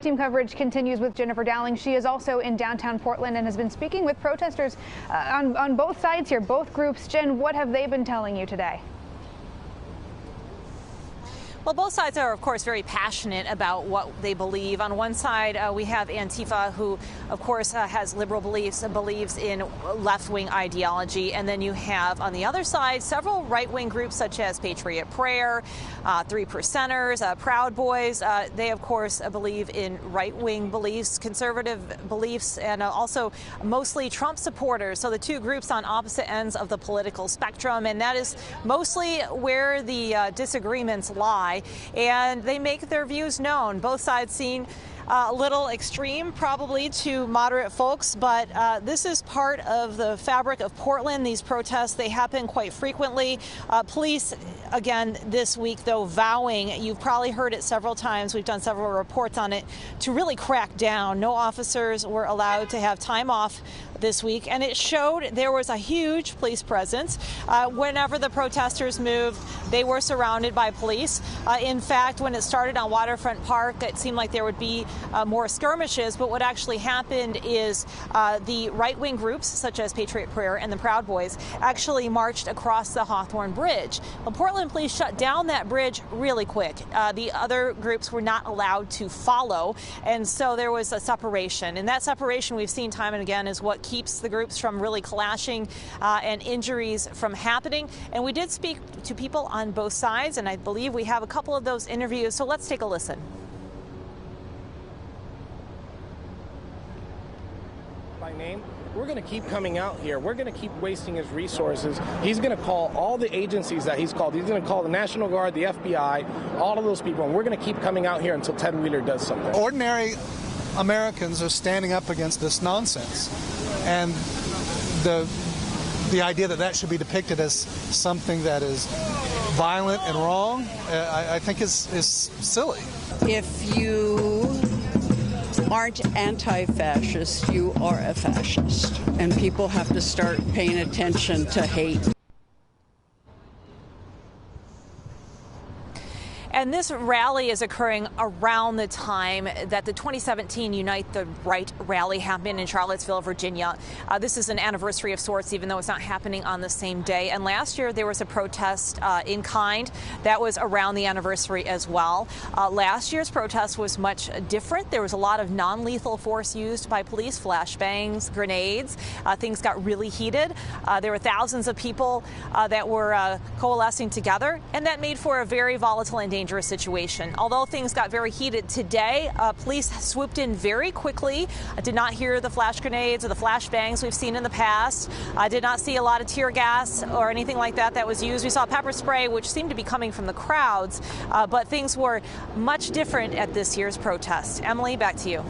Team coverage continues with Jennifer Dowling. She is also in downtown Portland and has been speaking with protesters on both sides here, both groups. Jen, what have they been telling you today? Well, both sides are, of course, very passionate about what they believe. On one side, we have Antifa, who, of course, has liberal beliefs and believes in left-wing ideology. And then you have, on the other side, several right-wing groups such as Patriot Prayer, Three Percenters, Proud Boys. They, of course, believe in right-wing beliefs, conservative beliefs, and also mostly Trump supporters. So the two groups on opposite ends of the political spectrum. And that is mostly where the disagreements lie. And they make their views known. Both sides seem a little extreme, probably, to moderate folks, but this is part of the fabric of Portland. These protests, they happen quite frequently. Police, again, this week, though, vowing, you've probably heard it several times, we've done several reports on it, to really crack down. No officers were allowed to have time off this week, and it showed there was a huge police presence. Whenever the protesters moved, they were surrounded by police. In fact, when it started on Waterfront Park, it seemed like there would be more skirmishes, but what actually happened is the right-wing groups, such as Patriot Prayer and the Proud Boys, actually marched across the Hawthorne Bridge. Well, Portland police shut down that bridge really quick. The other groups were not allowed to follow, and so there was a separation. And that separation, we've seen time and again, is what keeps the groups from really clashing and injuries from happening. And we did speak to people on both sides, and I believe we have a couple of those interviews, so let's take a listen. By name, we're going to keep coming out here. We're going to keep wasting his resources. He's going to call all the agencies that he's called. He's going to call the National Guard, the FBI, all of those people, and we're going to keep coming out here until Ted Wheeler does something. Ordinary Americans are standing up against this nonsense, and the idea that that should be depicted as something that is violent and wrong, I think is silly. If you aren't anti-fascist, you are a fascist, and people have to start paying attention to hate. And this rally is occurring around the time that the 2017 Unite the Right rally happened in Charlottesville, Virginia. This is an anniversary of sorts, even though it's not happening on the same day. And last year there was a protest in kind that was around the anniversary as well. Last year's protest was much different. There was a lot of non-lethal force used by police, flashbangs, grenades. Things got really heated. There were thousands of people that were coalescing together, and that made for a very volatile and dangerous situation. Although things got very heated today, police swooped in very quickly. I did not hear the flash grenades or the flashbangs we've seen in the past. I did not see a lot of tear gas or anything like that was used. We saw pepper spray, which seemed to be coming from the crowds, but things were much different at this year's protest. Emily, back to you.